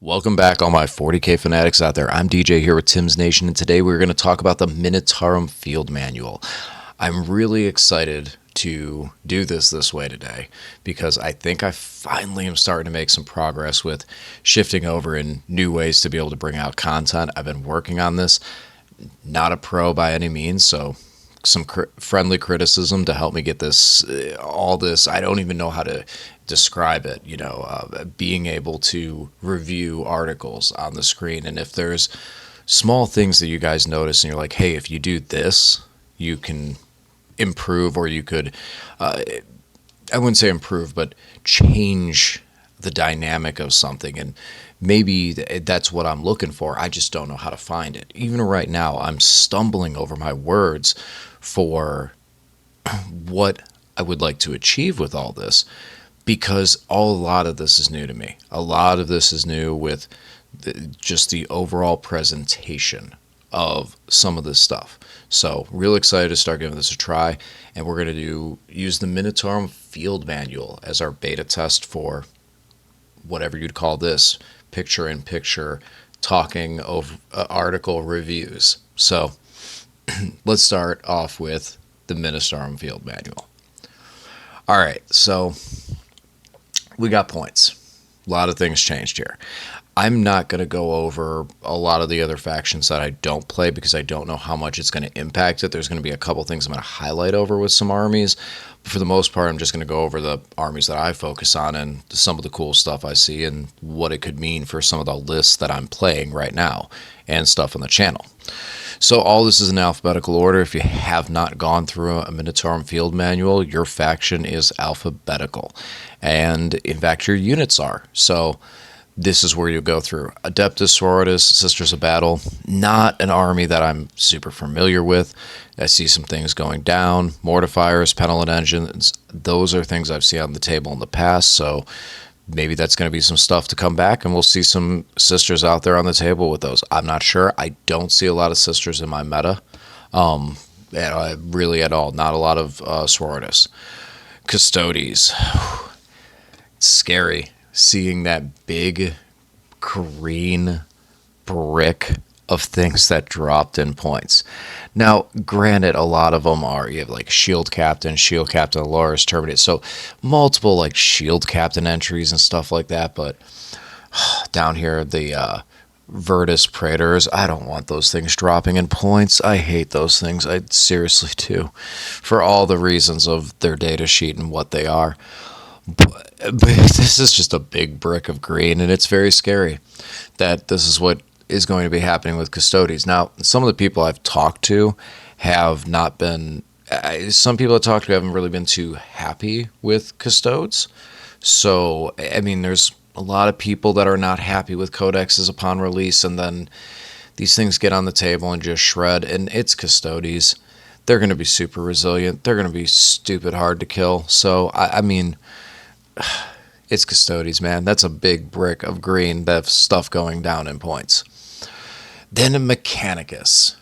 Welcome back, all my 40K fanatics out there. I'm DJ here with Tim's Nation, and today we're going to talk about the Minitarum Field Manual. I'm really excited to do this way today because I think I finally am starting to make some progress with shifting over in new ways to be able to bring out content. I've been working on this, not a pro by any means, so some friendly criticism to help me get this, all this. I don't even know how to describe it, being able to review articles on the screen. And if there's small things that you guys notice and you're like, hey, if you do this, you can improve, or you could, I wouldn't say improve, but change the dynamic of something. And maybe that's what I'm looking for. I just don't know how to find it. Even right now, I'm stumbling over my words for what I would like to achieve with all this, because a lot of this is new to me. A lot of this is new with just the overall presentation of some of this stuff. So real excited to start giving this a try, and we're going to use the Minitarum Field Manual as our beta test for whatever you'd call this, picture-in-picture talking over article reviews. So let's start off with the Minitarum Field Manual. All right, so we got points. A lot of things changed here. I'm not going to go over a lot of the other factions that I don't play because I don't know how much it's going to impact it. There's going to be a couple things I'm going to highlight over with some armies. But for the most part, I'm just going to go over the armies that I focus on and some of the cool stuff I see and what it could mean for some of the lists that I'm playing right now and stuff on the channel. So all this is in alphabetical order. If you have not gone through a Minitarum Field Manual, your faction is alphabetical. And in fact, your units are. So this is where you go through. Adeptus Sororitas, Sisters of Battle, not an army that I'm super familiar with. I see some things going down. Mortifiers, Penelope Engines, those are things I've seen on the table in the past, so maybe that's going to be some stuff to come back, and we'll see some Sisters out there on the table with those. I'm not sure. I don't see a lot of Sisters in my meta, really at all. Not a lot of Sororitas. Custodes. It's scary seeing that big green brick of things that dropped in points. Now, granted, a lot of them are, you have like Shield Captain, Loris, Terminator, so multiple like Shield Captain entries and stuff like that, but down here, the Virtus Praetors, I don't want those things dropping in points. I hate those things. I seriously do, for all the reasons of their data sheet and what they are. But this is just a big brick of green, and it's very scary that this is what is going to be happening with Custodes. Now, some of the people I've talked to have not been, some people I've talked to haven't really been too happy with Custodes. So, I mean, there's a lot of people that are not happy with codexes upon release, and then these things get on the table and just shred, and it's Custodes. They're going to be super resilient. They're going to be stupid hard to kill. So, I mean, it's Custodes, man. That's a big brick of green. That stuff going down in points. Then a Mechanicus.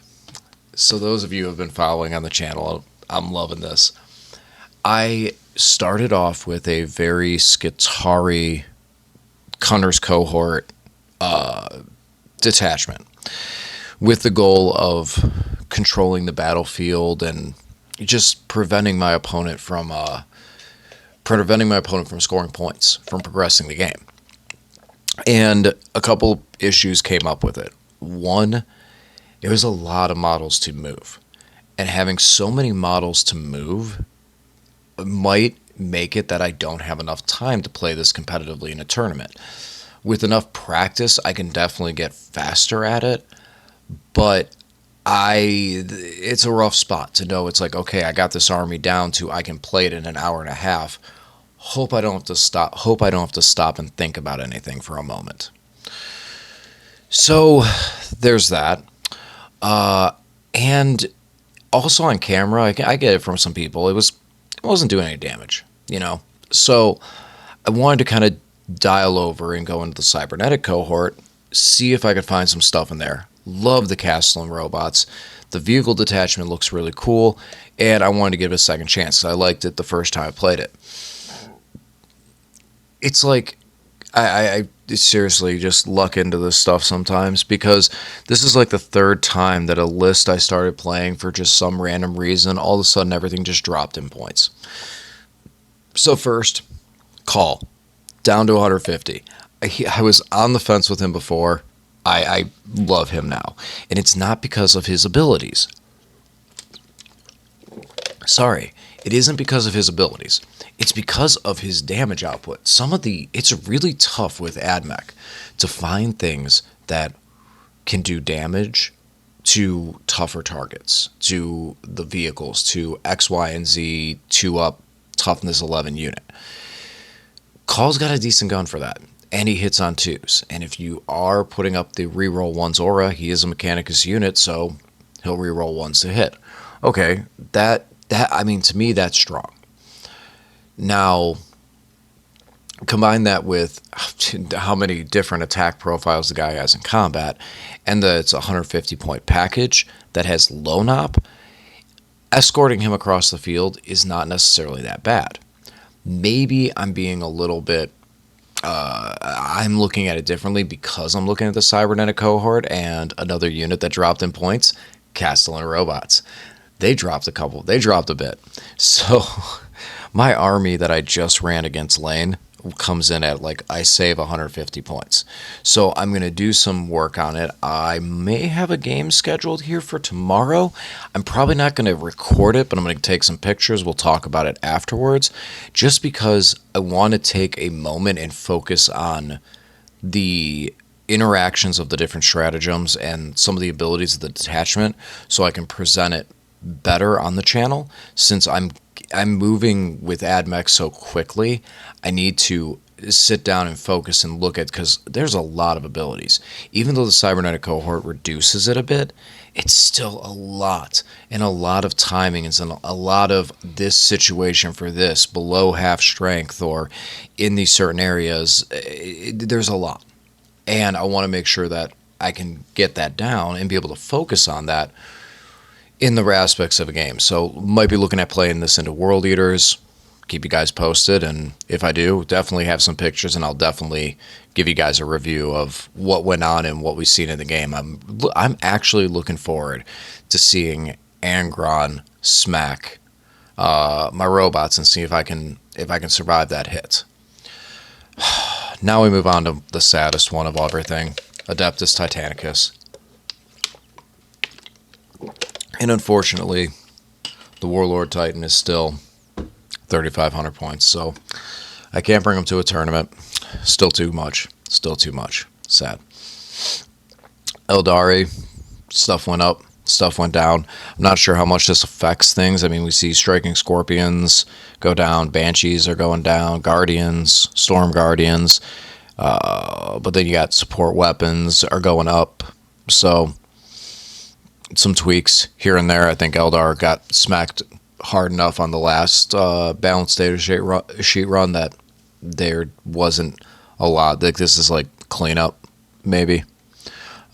So those of you who have been following on the channel, I'm loving this. I started off with a very Skitarii Cunner's Cohort detachment with the goal of controlling the battlefield and just preventing my opponent from scoring points, from progressing the game. And a couple issues came up with it. One, it was a lot of models to move. And having so many models to move might make it that I don't have enough time to play this competitively in a tournament. With enough practice, I can definitely get faster at it, but it's a rough spot to know. It's like, okay, I got this army down to I can play it in an hour and a half. Hope I don't have to stop and think about anything for a moment. So there's that. And also on camera, I get it from some people. It wasn't doing any damage, So I wanted to kind of dial over and go into the cybernetic cohort, see if I could find some stuff in there. Love the Castellan robots. The vehicle detachment looks really cool, and I wanted to give it a second chance because I liked it the first time I played it. It's like I seriously just luck into this stuff sometimes because this is like the third time that a list I started playing for just some random reason, all of a sudden everything just dropped in points. So first, Call down to 150. I was on the fence with him before. I love him now, and it's not because of his abilities. Sorry, it isn't because of his abilities. It's because of his damage output. It's really tough with AdMech to find things that can do damage to tougher targets, to the vehicles, to X, Y, and Z 2 up toughness 11 unit. Call's got a decent gun for that, and he hits on twos. And if you are putting up the reroll ones aura, he is a Mechanicus unit, so he'll reroll ones to hit. Okay, to me, that's strong. Now, combine that with how many different attack profiles the guy has in combat, and it's a 150 point package that has low nop. Escorting him across the field is not necessarily that bad. Maybe I'm being a little bit. I'm looking at it differently because I'm looking at the cybernetic cohort and another unit that dropped in points, Castellan robots. They dropped a couple. They dropped a bit. So my army that I just ran against Lane comes in at, like, I save 150 points. So I'm going to do some work on it. I may have a game scheduled here for tomorrow. I'm probably not going to record it, but I'm going to take some pictures. We'll talk about it afterwards, just because I want to take a moment and focus on the interactions of the different stratagems and some of the abilities of the detachment so I can present it better on the channel. Since I'm moving with AdMech so quickly, I need to sit down and focus and look at, because there's a lot of abilities. Even though the cybernetic cohort reduces it a bit, it's still a lot, and a lot of timing, and a lot of this situation for this below half strength or in these certain areas. There's a lot, and I want to make sure that I can get that down and be able to focus on that in the aspects of a game. So might be looking at playing this into World Eaters. Keep you guys posted, and if I do, definitely have some pictures, and I'll definitely give you guys a review of what went on and what we've seen in the game. I'm actually looking forward to seeing Angron smack my robots and see if I can survive that hit. Now we move on to the saddest one of everything, Adeptus Titanicus. And unfortunately, the Warlord Titan is still 3,500 points, so I can't bring him to a tournament. Still too much. Still too much. Sad. Eldari, stuff went up, stuff went down. I'm not sure how much this affects things. I mean, we see Striking Scorpions go down, Banshees are going down, Guardians, Storm Guardians, but then you got support weapons are going up, so some tweaks here and there. I think Eldar got smacked hard enough on the last balanced data sheet run that there wasn't a lot. Like, this is like cleanup, maybe.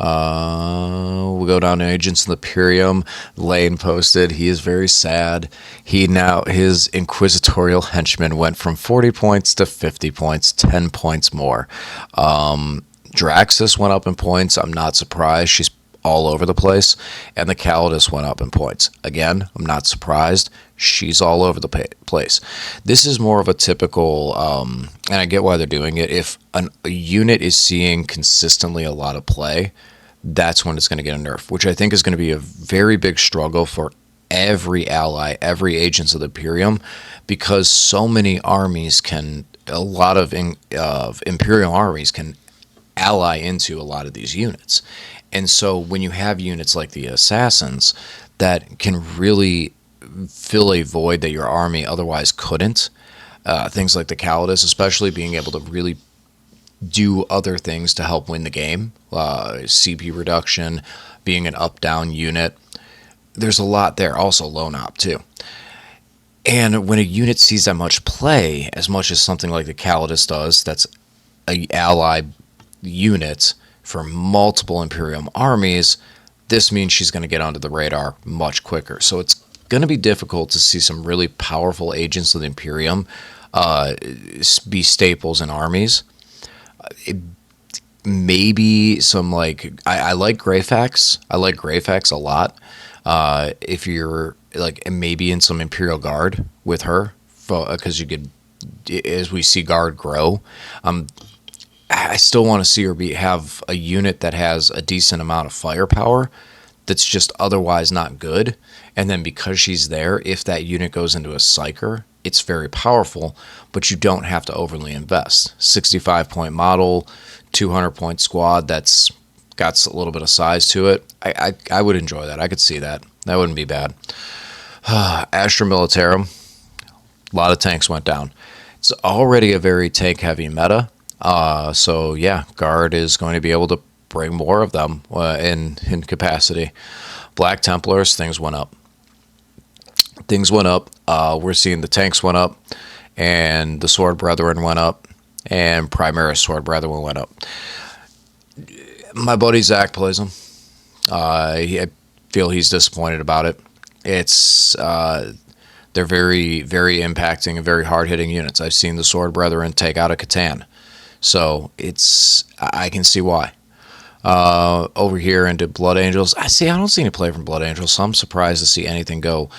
We'll go down to Agents of the Imperium. Lane posted, he is very sad. His inquisitorial henchman went from 40 points to 50 points, 10 points more. Draxus went up in points. I'm not surprised. She's all over the place. And the Calidus went up in points. Again, I'm not surprised. She's all over the place. This is more of a typical, and I get why they're doing it. If a unit is seeing consistently a lot of play, that's when it's going to get a nerf, which I think is going to be a very big struggle for every ally, every Agents of the Imperium, because so many armies a lot of Imperial armies can ally into a lot of these units. And so when you have units like the Assassins that can really fill a void that your army otherwise couldn't, things like the Calidus, especially being able to really do other things to help win the game, CP reduction, being an up-down unit, there's a lot there. Also low op too. And when a unit sees that much play, as much as something like the Calidus does, that's an ally unit for multiple Imperium armies, this means she's going to get onto the radar much quicker. So it's going to be difficult to see some really powerful Agents of the Imperium be staples in armies. Maybe some like I like Greyfax. I like Greyfax a lot. If you're like maybe in some Imperial Guard with her, because you could, as we see Guard grow. I still want to see her have a unit that has a decent amount of firepower that's just otherwise not good. And then because she's there, if that unit goes into a psyker, it's very powerful, but you don't have to overly invest. 65-point model, 200-point squad that's got a little bit of size to it. I would enjoy that. I could see that. That wouldn't be bad. Astra Militarum, a lot of tanks went down. It's already a very tank-heavy meta. So yeah, Guard is going to be able to bring more of them in capacity. Black Templars, things went up. Things went up. We're seeing the tanks went up, and the Sword Brethren went up, and Primaris Sword Brethren went up. My buddy Zach plays them. I feel he's disappointed about it. It's they're very, very impacting and very hard-hitting units. I've seen the Sword Brethren take out a Catan. So I can see why. Over here into Blood Angels, I don't see any play from Blood Angels, so I'm surprised to see anything go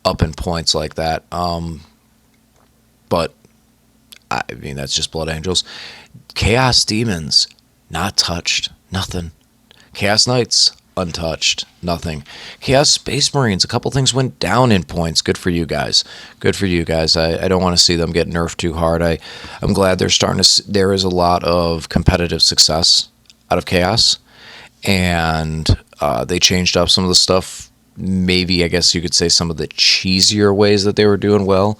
up in points like that. But I mean, that's just Blood Angels. Chaos Demons, not touched, nothing. Chaos Knights, untouched, nothing. Chaos Space Marines, a couple things went down in points. Good for you guys. Good for you guys. I don't want to see them get nerfed too hard. I'm glad they're starting to. There is a lot of competitive success out of Chaos, and they changed up some of the stuff. Maybe I guess you could say some of the cheesier ways that they were doing well,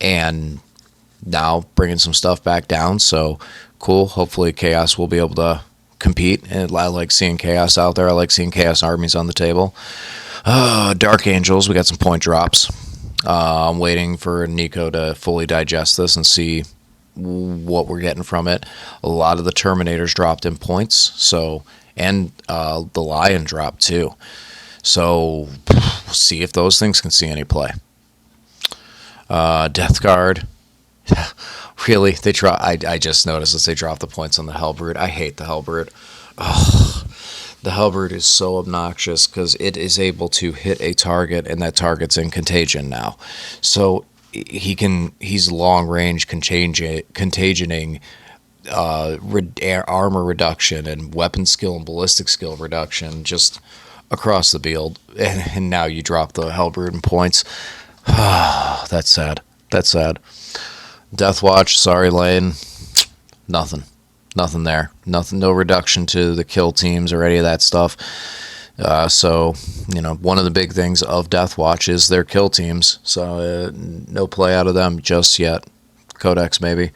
and now bringing some stuff back down. So cool. Hopefully Chaos will be able to compete, and I like seeing Chaos out there. I like seeing Chaos armies on the table. Dark Angels, we got some point drops. I'm waiting for Nico to fully digest this and see what we're getting from it. A lot of the Terminators dropped in points, so, and the Lion dropped too. So we'll see if those things can see any play. Death Guard. Really, they drop. I just noticed as they drop the points on the Hellbrood. I hate the Hellbrood. Oh, the Hellbrood is so obnoxious because it is able to hit a target, and that target's in contagion now. So he's long range contagioning, armor reduction and weapon skill and ballistic skill reduction just across the field. And now you drop the Hellbrood in points. That's sad. That's sad. Deathwatch, sorry Lane, nothing there, nothing, no reduction to the kill teams or any of that stuff. So one of the big things of Deathwatch is their kill teams. So no play out of them just yet. Codex maybe.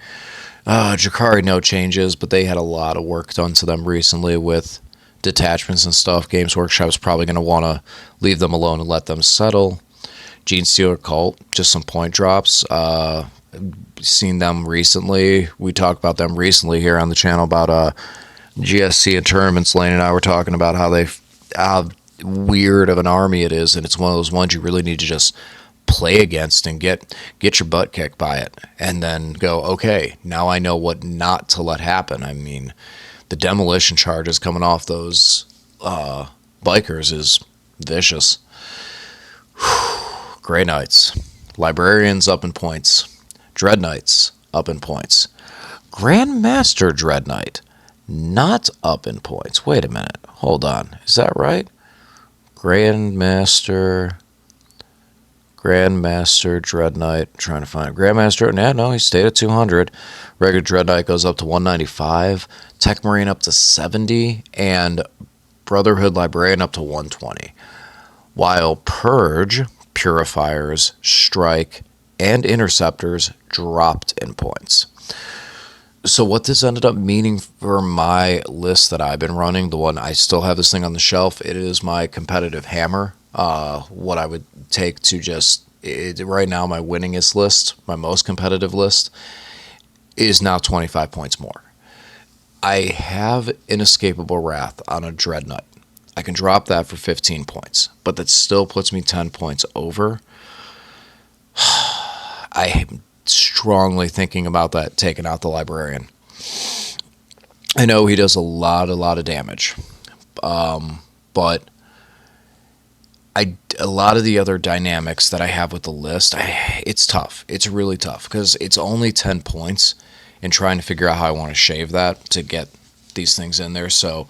Jakari, no changes, but they had a lot of work done to them recently with detachments and stuff. Games Workshop's probably going to want to leave them alone and let them settle. Gene Stealer Cult, just some point drops. Seen them recently. We talked about them recently here on the channel about GSC and tournaments. Lane and I were talking about how weird of an army it is, and it's one of those ones you really need to just play against and get your butt kicked by it, and then go, okay, now I know what not to let happen. I mean, the demolition charges coming off those bikers is vicious. Grey Knights, Librarians up in points. Dread Knights up in points. Grandmaster Dread Knight not up in points. Wait a minute. Hold on. Is that right? Grandmaster Dread Knight. Trying to find Grandmaster. No, he stayed at 200. Regular Dread Knight goes up to 195. Tech Marine up to 70. And Brotherhood Librarian up to 120. While Purge, Purifiers, Strike, and Interceptors dropped in points. So what this ended up meaning for my list that I've been running, the one I still have this thing on the shelf, it is my competitive hammer. What I would take to right now, my winningest list, my most competitive list, is now 25 points more. I have Inescapable Wrath on a Dread Knight. I can drop that for 15 points, but that still puts me 10 points over. I'm strongly thinking about that, taking out the Librarian. I know he does a lot of damage, but a lot of the other dynamics that I have with the list, it's tough. It's really tough because it's only 10 points, and trying to figure out how I want to shave that to get these things in there. So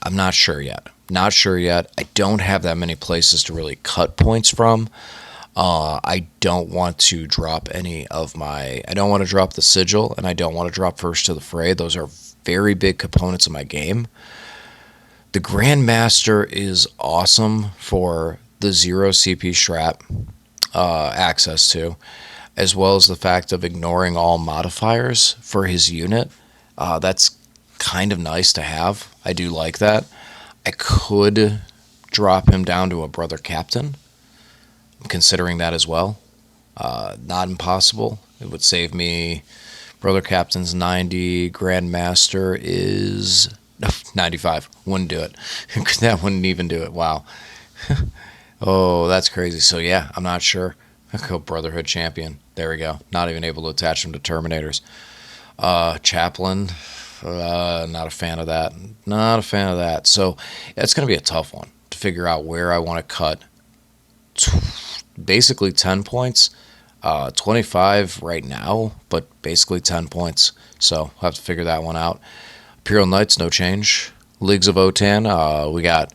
I'm not sure yet. Not sure yet. I don't have that many places to really cut points from. I don't want to drop any of my. I don't want to drop the sigil, and I don't want to drop first to the fray. Those are very big components of my game. The Grandmaster is awesome for the 0 CP strat access to, as well as the fact of ignoring all modifiers for his unit. That's kind of nice to have. I do like that. I could drop him down to a brother captain. I'm considering that as well. Not impossible. It would save me. Brother captain's 90. Grandmaster is 95. Wouldn't do it. That wouldn't even do it. Wow. Oh, that's crazy. So yeah, I'm not sure. I'll go Brotherhood champion. There we go. Not even able to attach them to Terminators. Chaplain. Not a fan of that. Not a fan of that. So it's going to be a tough one to figure out where I want to cut. Basically 10 points. 25 right now, but basically 10 points. So I'll have to figure that one out. Imperial Knights, no change. Leagues of Otan, we got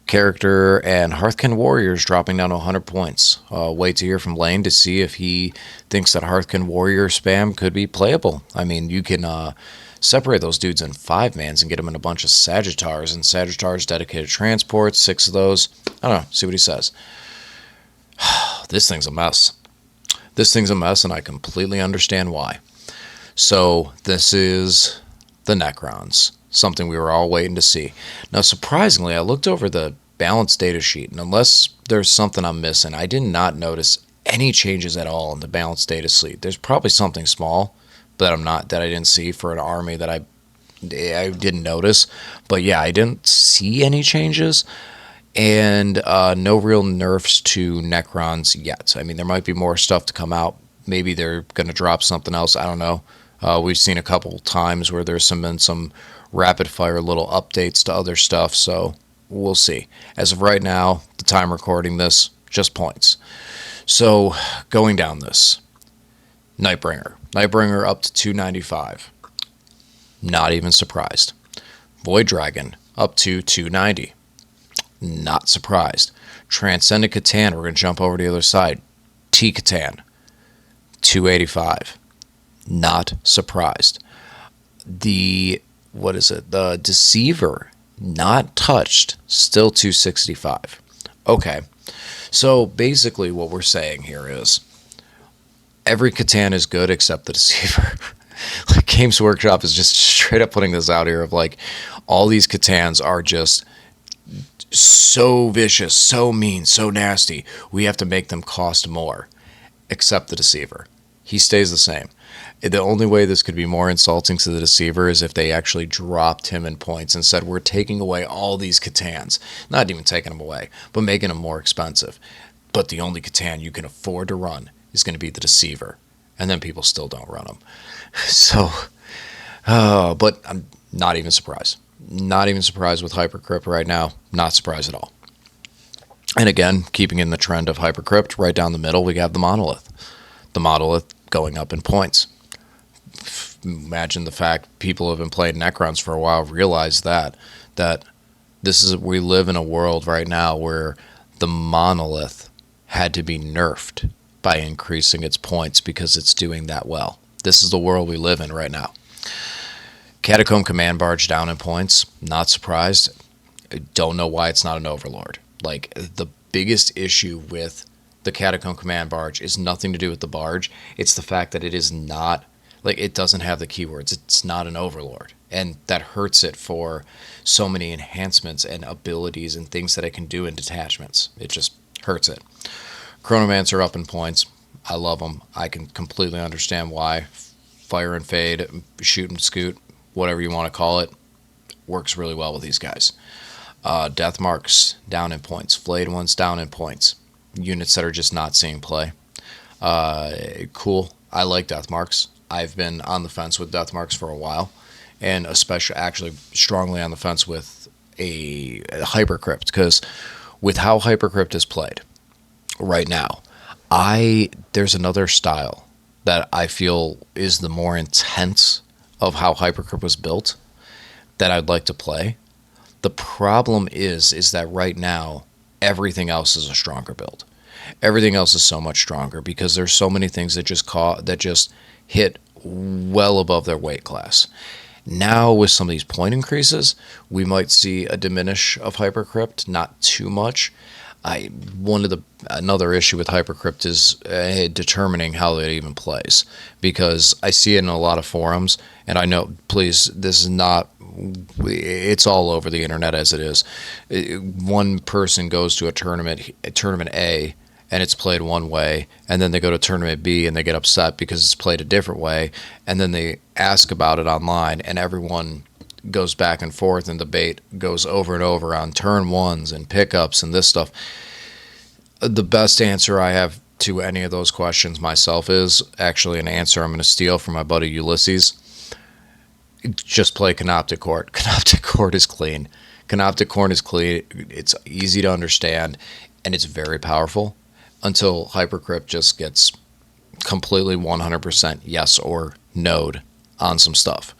Character and Hearthkin Warriors dropping down to 100 points. Wait to hear from Lane to see if he thinks that Hearthkin Warrior spam could be playable. I mean, you can separate those dudes in 5-mans and get them in a bunch of Sagittars, and Sagittars dedicated transports, 6 of those. I don't know, see what he says. This thing's a mess. This thing's a mess, and I completely understand why. So this is the Necrons, something we were all waiting to see. Now, surprisingly, I looked over the balance data sheet, and unless there's something I'm missing, I did not notice any changes at all in the balance data sheet. There's probably something small that I didn't see for an army that I didn't notice. But yeah, I didn't see any changes, and no real nerfs to Necrons yet. I mean, there might be more stuff to come out. Maybe they're going to drop something else. I don't know. We've seen a couple times where there's been some rapid-fire little updates to other stuff, so we'll see. As of right now, the time recording this, just points. So, going down this. Nightbringer. Nightbringer up to 295. Not even surprised. Void Dragon up to 290. Not surprised. Transcendent Catan, we're going to jump over to the other side. T-Catan, 285. Not surprised. The Deceiver, not touched, still 265. Okay, so basically what we're saying here is every Catan is good except the Deceiver. Like, Games Workshop is just straight up putting this out here of like, all these Catans are just so vicious, so mean, so nasty. We have to make them cost more, except the Deceiver. He stays the same. The only way this could be more insulting to the Deceiver is if they actually dropped him in points and said, we're taking away all these Catans. Not even taking them away, but making them more expensive. But the only Catan you can afford to run is going to be the Deceiver. And then people still don't run them. So, but I'm not even surprised. Not even surprised with Hypercrypt right now. Not surprised at all. And again, keeping in the trend of Hypercrypt, right down the middle, we have the Monolith. The Monolith going up in points. Imagine the fact people have been playing Necrons for a while realize that we live in a world right now where the Monolith had to be nerfed by increasing its points because it's doing that well. This is the world we live in right now. Catacomb Command Barge down in points. Not surprised. I don't know why it's not an Overlord. Like, the biggest issue with the Catacomb Command Barge is nothing to do with the barge. It's the fact that it is not, like, it doesn't have the keywords. It's not an Overlord. And that hurts it for so many enhancements and abilities and things that it can do in detachments. It just hurts it. Chronomancer up in points. I love them. I can completely understand why. Fire and Fade, shoot and scoot, whatever you want to call it, works really well with these guys. Death Marks down in points. Flayed Ones down in points. Units that are just not seeing play. Cool. I like Death Marks. I've been on the fence with Death Marks for a while. and especially actually strongly on the fence with a Hypercrypt, because with how Hypercrypt is played right now, there's another style that I feel is the more intense of how Hypercrypt was built that I'd like to play. The problem is that right now everything else is a stronger build. Everything else is so much stronger because there's so many things that just hit well above their weight class. Now with some of these point increases, we might see a diminish of Hypercrypt, not too much. Another issue with Hypercrypt is determining how it even plays, because I see it in a lot of forums, and I know, please, this is not, it's all over the internet as it is. One person goes to a tournament A, and it's played one way, and then they go to tournament B and they get upset because it's played a different way, and then they ask about it online, and everyone goes back and forth, and debate goes over and over on turn ones and pickups and this stuff. The best answer I have to any of those questions myself is actually an answer I'm going to steal from my buddy Ulysses. Just play Canoptic Court. Canoptic Court is clean. Canoptic Court is clean. It's easy to understand, and it's very powerful until Hypercrypt just gets completely 100% yes or no'd on some stuff.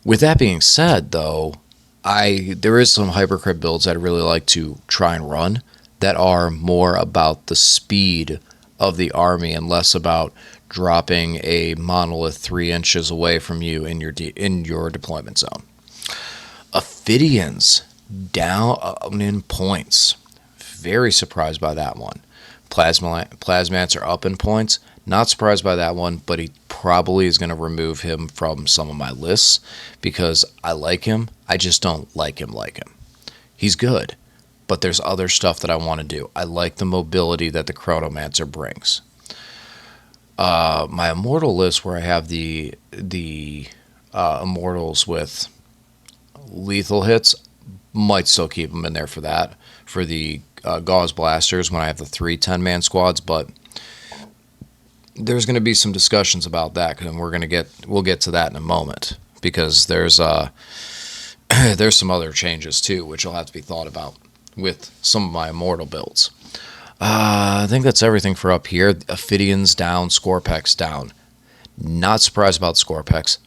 With that being said, though, there is some Hypercrypt builds I'd really like to try and run that are more about the speed of the army and less about dropping a monolith 3 inches away from you in your deployment zone. Ophidians down in points. Very surprised by that one. Plasmats are up in points. Not surprised by that one, but he probably is going to remove him from some of my lists because I like him. I just don't like him. He's good, but there's other stuff that I want to do. I like the mobility that the Chronomancer brings. My Immortal list, where I have the Immortals with lethal hits, might still keep them in there for that. For the Gauze Blasters, when I have the 3 10-man squads, but there's going to be some discussions about that, and we'll get to that in a moment, because there's some other changes too, which will have to be thought about with some of my Immortal builds. I think that's everything for up here. Ophidians down, Scorpex down. Not surprised about Scorpex.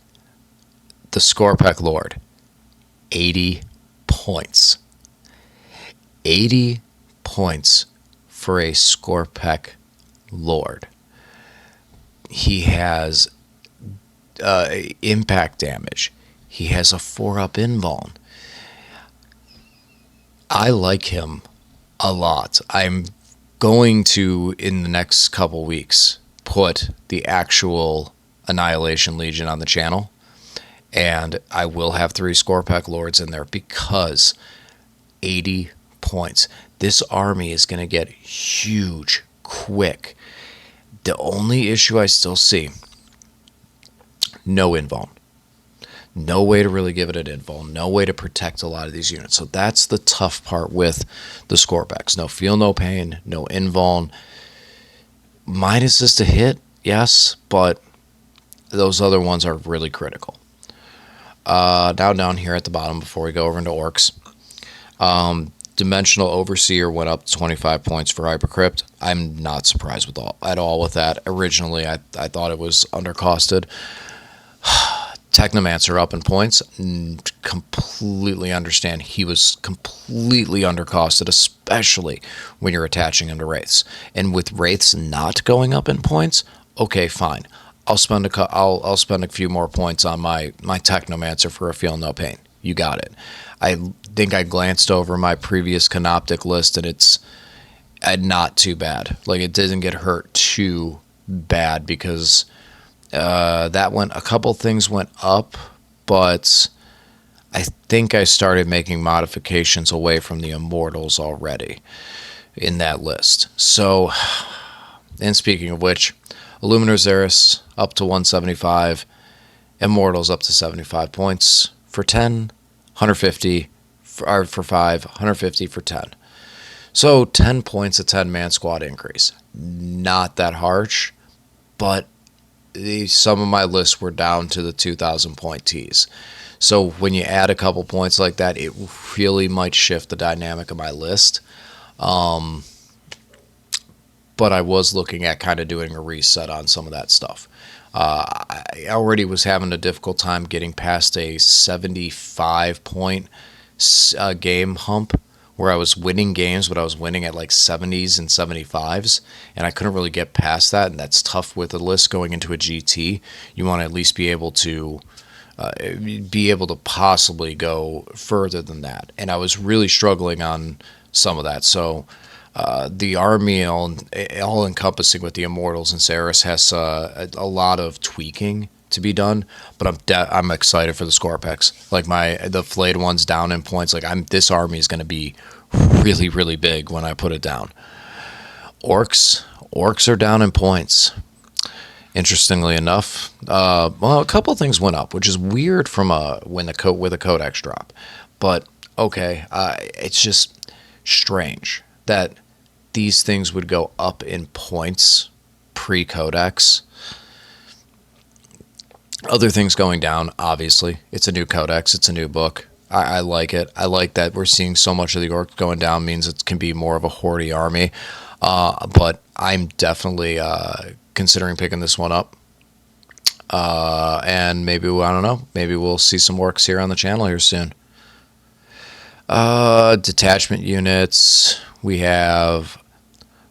The Scorpec Lord, 80 points. 80 points for a Scorpec Lord. He has impact damage. He has a 4-up invuln. I like him a lot. I'm going to, in the next couple weeks, put the actual Annihilation Legion on the channel, and I will have 3 Scorpec Lords in there because 80 points. This army is going to get huge quick. The only issue I still see, no invuln. No way to really give it an invuln. No way to protect a lot of these units. So that's the tough part with the Scorpex. No feel, no pain, no invuln. Minuses to hit, yes, but those other ones are really critical. Now down here at the bottom, before we go over into Orcs, Dimensional Overseer went up 25 points for Hypercrypt. I'm not surprised at all with that. Originally, I thought it was undercosted. Technomancer up in points. Completely understand. He was completely undercosted, especially when you're attaching him to Wraiths. And with Wraiths not going up in points, okay, fine. I'll spend a few more points on my Technomancer for a Feel No Pain. You got it. I think I glanced over my previous Canoptic list, and it's not too bad. Like, it didn't get hurt too bad because a couple things went up, but I think I started making modifications away from the Immortals already in that list. So, and speaking of which, Illuminator Xeris up to 175, Immortals up to 75 points for 10, 150 for 5, 150 for 10. So 10 points a 10-man squad increase. Not that harsh, but some of my lists were down to the 2,000 point tees. So when you add a couple points like that, it really might shift the dynamic of my list. But I was looking at kind of doing a reset on some of that stuff. I already was having a difficult time getting past a 75 point game hump where I was winning games, but I was winning at like 70s and 75s, and I couldn't really get past that, and that's tough with a list going into a GT. You want to at least be able to possibly go further than that, and I was really struggling on some of that. So the army all encompassing with the Immortals and Saris has a lot of tweaking to be done, but I'm excited for the Scorpex. Like the flayed ones down in points. Like this army is going to be really, really big when I put it down. Orcs are down in points. Interestingly enough, well, a couple of things went up, which is weird from with a codex drop, but okay, it's just strange that these things would go up in points pre-codex. Other things going down, obviously. It's a new codex. It's a new book. I like it. I like that we're seeing so much of the orcs going down. Means it can be more of a hordy army. But I'm definitely considering picking this one up. And maybe, I don't know, maybe we'll see some orcs here on the channel here soon. Detachment units. We have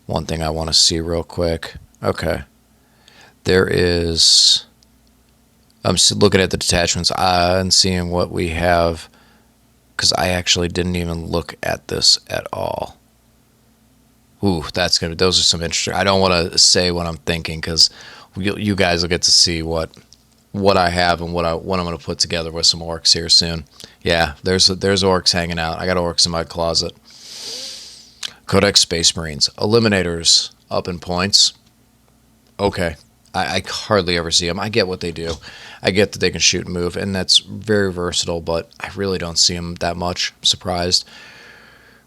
one thing I want to see real quick. Okay. There is... I'm looking at the detachments and seeing what we have, because I actually didn't even look at this at all. Ooh, those are some interesting. I don't want to say what I'm thinking, because you guys will get to see what I have and what I'm going to put together with some orcs here soon. Yeah, there's orcs hanging out. I got orcs in my closet. Codex Space Marines. Eliminators up in points. Okay. I hardly ever see them. I get what they do. I get that they can shoot and move, and that's very versatile, but I really don't see them that much. I'm surprised.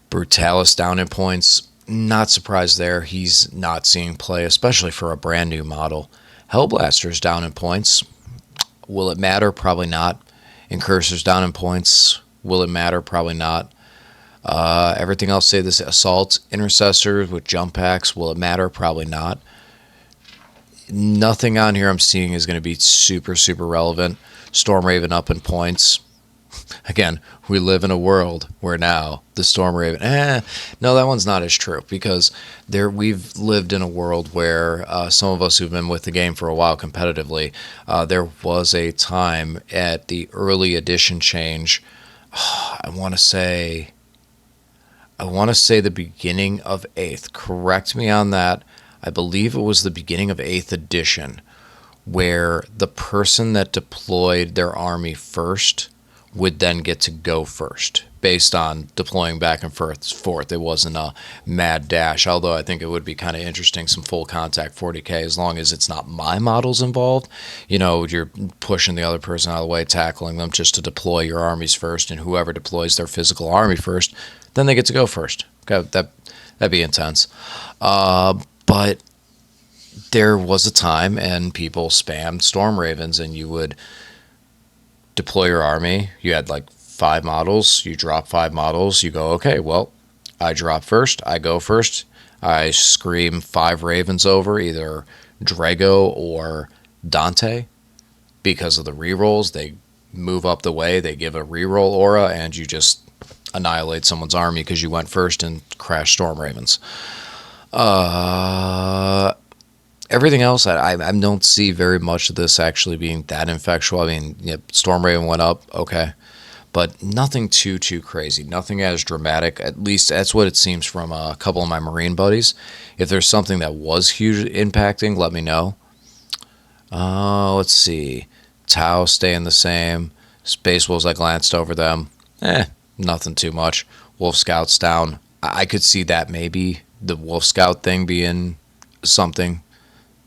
Brutalis down in points. Not surprised there. He's not seeing play, especially for a brand new model. Hellblaster's down in points. Will it matter? Probably not. Incursor's down in points. Will it matter? Probably not. Everything else say this. Assault Intercessors with jump packs. Will it matter? Probably not. Nothing on here I'm seeing is going to be super, super relevant. Storm Raven up in points. Again, we live in a world where now the Storm Raven... no, that one's not as true, because we've lived in a world where some of us who've been with the game for a while competitively, there was a time at the early edition change, I want to say the beginning of 8th. Correct me on that. I believe it was the beginning of 8th edition, where the person that deployed their army first would then get to go first, based on deploying back and forth. It wasn't a mad dash, although I think it would be kind of interesting, some full contact 40k, as long as it's not my models involved. You know, you're pushing the other person out of the way, tackling them just to deploy your armies first, and whoever deploys their physical army first, then they get to go first. Okay, that'd be intense. But there was a time, and people spammed Storm Ravens, and you would deploy your army. You had like 5 models. You drop 5 models. You go, okay, well, I drop first. I go first. I scream 5 Ravens over, either Drago or Dante, because of the rerolls. They move up the way. They give a reroll aura, and you just annihilate someone's army because you went first and crash Storm Ravens. Everything else, I don't see very much of this actually being that infectual. I mean, yeah, Storm Raven went up, okay, but nothing too crazy. Nothing as dramatic. At least that's what it seems from a couple of my Marine buddies. If there's something that was huge impacting, let me know. Let's see. Tau staying the same. Space Wolves, I glanced over them. Nothing too much. Wolf Scouts down. I could see that maybe the Wolf Scout thing being something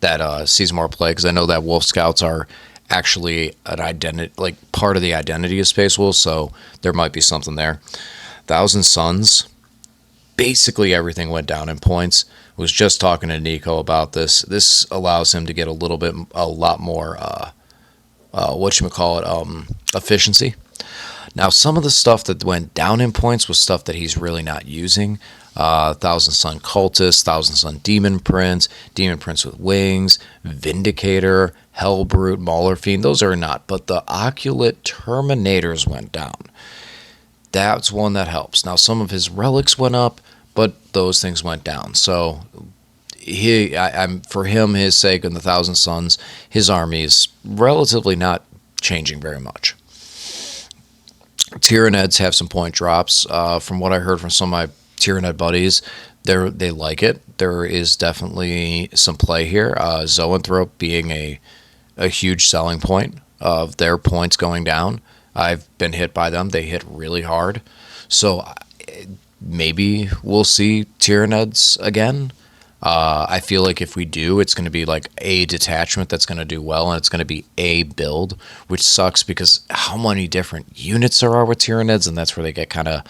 that sees more play, because I know that Wolf Scouts are actually an identity, like part of the identity of Space Wolves, so there might be something there. Thousand Suns, basically everything went down in points. It Was just talking to Nico about this. This allows him to get a lot more, efficiency. Now, some of the stuff that went down in points was stuff that he's really not using. Thousand Sun Cultist, Thousand Sun Demon Prince with Wings, Vindicator, Hellbrute, Mauler Fiend. Those are not, but the Oculate Terminators went down. That's one that helps. Now, some of his relics went up, but those things went down. So, for him, his sake, and the Thousand Suns, his army is relatively not changing very much. Tyranids have some point drops. From what I heard from some of my Tyranid buddies, they like it. There is definitely some play here. Zoanthrope being a huge selling point of their points going down. I've been hit by them. They hit really hard. So maybe we'll see Tyranids again. I feel like if we do, it's going to be like a detachment that's going to do well, and it's going to be a build, which sucks because how many different units there are with Tyranids, and that's where they get kind of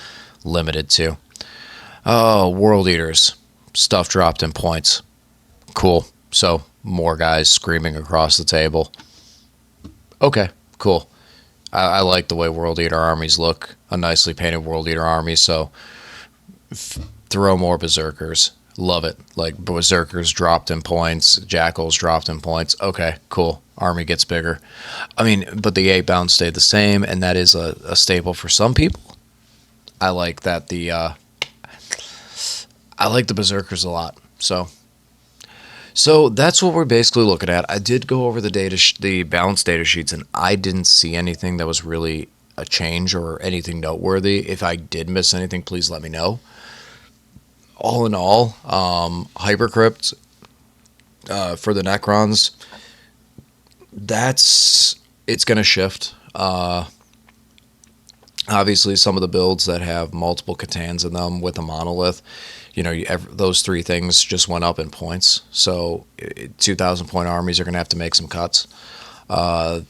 limited to. Oh, World Eaters. Stuff dropped in points. Cool. So, more guys screaming across the table. Okay, cool. I like the way World Eater armies look. A nicely painted World Eater army, so throw more Berserkers. Love it. Like, Berserkers dropped in points, Jackals dropped in points. Okay, cool. Army gets bigger. I mean, but the 8 bound stayed the same, and that is a staple for some people. I like that I like the Berserkers a lot. So that's what we're basically looking at. I did go over the balance data sheets, and I didn't see anything that was really a change or anything noteworthy. If I did miss anything, please let me know. All in all, Hypercrypt for the Necrons, it's going to shift. Obviously, some of the builds that have multiple Catans in them with a monolith, those 3 things just went up in points. So 2,000 point armies are going to have to make some cuts. I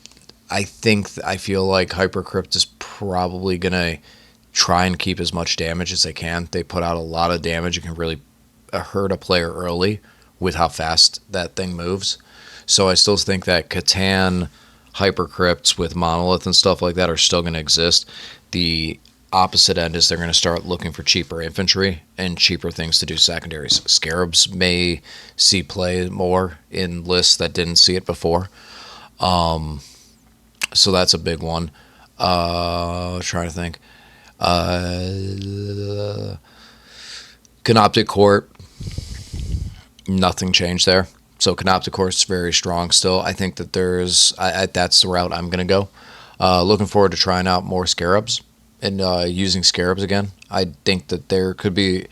feel like Hypercrypt is probably going to try and keep as much damage as they can. They put out a lot of damage. It can really hurt a player early with how fast that thing moves. So I still think that Catan Hypercrypts with Monolith and stuff like that are still going to exist. The opposite end is they're going to start looking for cheaper infantry and cheaper things to do secondaries. Scarabs may see play more in lists that didn't see it before. So that's a big one. Trying to think. Canoptic Court, nothing changed there. So Canoptic Court is very strong still. I think that that's the route I'm going to go. Looking forward to trying out more Scarabs and using Scarabs again. I think that there could be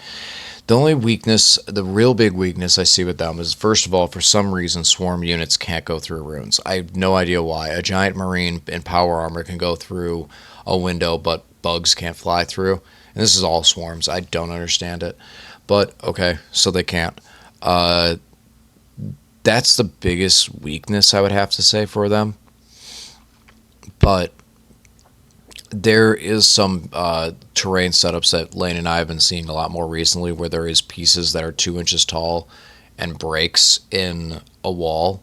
the real big weakness I see with them is, first of all, for some reason, swarm units can't go through runes. I have no idea why. A giant marine in power armor can go through a window, but bugs can't fly through. And this is all swarms. I don't understand it. But, okay, so they can't. That's the biggest weakness, I would have to say, for them. But there is some terrain setups that Lane and I have been seeing a lot more recently where there is pieces that are 2 inches tall and breaks in a wall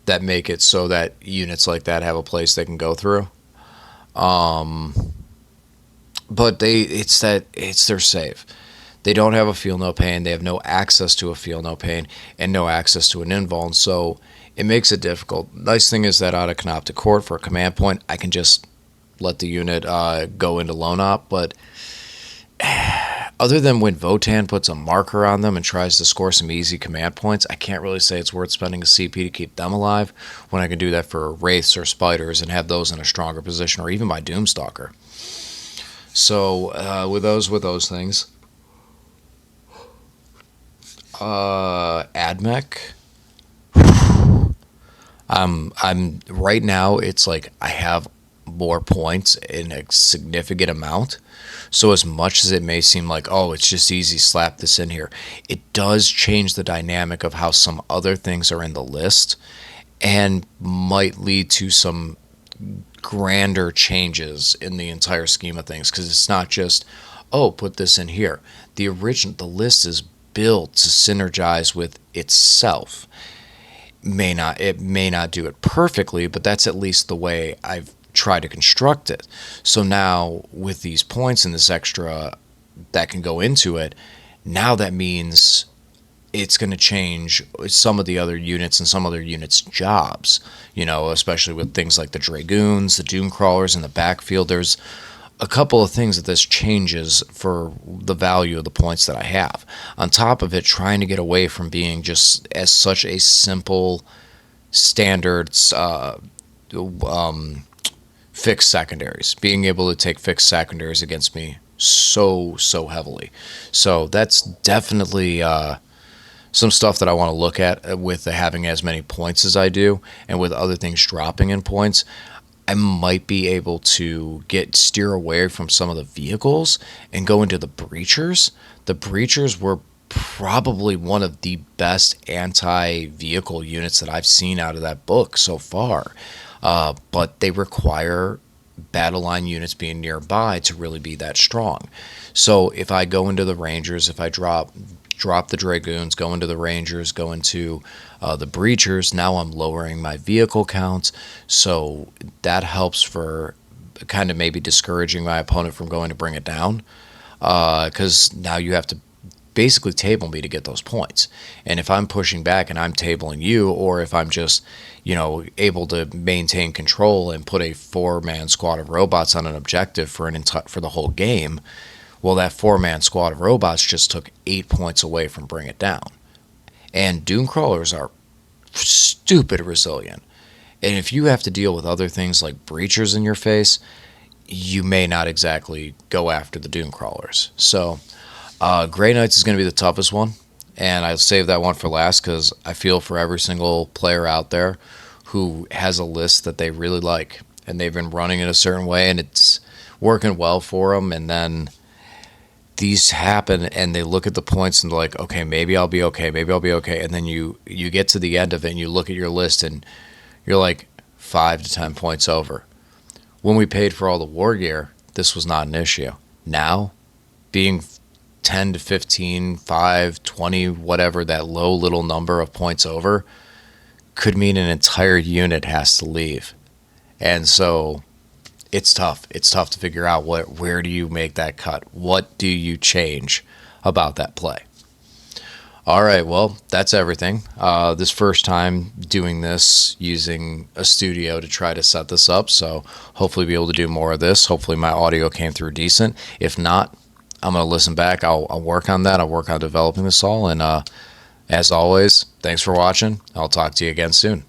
that make it so that units like that have a place they can go through. But they're safe. They don't have a feel no pain. They have no access to a feel no pain and no access to an invuln. So it makes it difficult. Nice thing is that out of Canoptic Court for a command point, I can just let the unit go into lone op. But other than when Votan puts a marker on them and tries to score some easy command points, I can't really say it's worth spending a CP to keep them alive when I can do that for Wraiths or Spiders and have those in a stronger position, or even my Doomstalker. So with those things, Admech. I'm right now. It's like I have more points in a significant amount. So as much as it may seem like, oh, it's just easy, slap this in here, it does change the dynamic of how some other things are in the list and might lead to some grander changes in the entire scheme of things, because it's not just, oh, put this in here. The list is built to synergize with itself. It may not do it perfectly, but that's at least the way I've tried to construct it. So now with these points and this extra that can go into it, now that means it's going to change some of the other units and some other units' jobs, especially with things like the Dragoons, the Doom Crawlers in the backfield. There's a couple of things that this changes for the value of the points that I have. On top of it, trying to get away from being just as such a simple, standard, fixed secondaries, being able to take fixed secondaries against me so heavily. So that's definitely some stuff that I want to look at with having as many points as I do, and with other things dropping in points. I might be able to steer away from some of the vehicles and go into the breachers. The breachers were probably one of the best anti-vehicle units that I've seen out of that book so far. But they require battle line units being nearby to really be that strong. So if I go into the Rangers, if I drop the Dragoons, go into the Rangers, go into the Breachers, now I'm lowering my vehicle counts. So that helps for kind of maybe discouraging my opponent from going to bring it down, because now you have to basically table me to get those points. And if I'm pushing back and I'm tabling you, or if I'm just able to maintain control and put a 4-man squad of robots on an objective for the whole game, well, that 4-man squad of robots just took 8 points away from bring it down. And Doom Crawlers are stupid resilient. And if you have to deal with other things like breachers in your face, you may not exactly go after the Doom Crawlers. So Grey Knights is going to be the toughest one, and I'll save that one for last because I feel for every single player out there who has a list that they really like, and they've been running it a certain way, and it's working well for them, and then these happen, and they look at the points and they're like, okay, maybe I'll be okay, and then you get to the end of it, and you look at your list, and you're like 5 to 10 points over. When we paid for all the war gear, this was not an issue. Now, being 10 to 15, 5, 20, whatever, that low little number of points over could mean an entire unit has to leave. And so it's tough. It's tough to figure out where do you make that cut? What do you change about that play? All right, well, that's everything. This first time doing this using a studio to try to set this up, so hopefully be able to do more of this. Hopefully my audio came through decent. If not, I'm going to listen back. I'll work on that. I'll work on developing this all. And as always, thanks for watching. I'll talk to you again soon.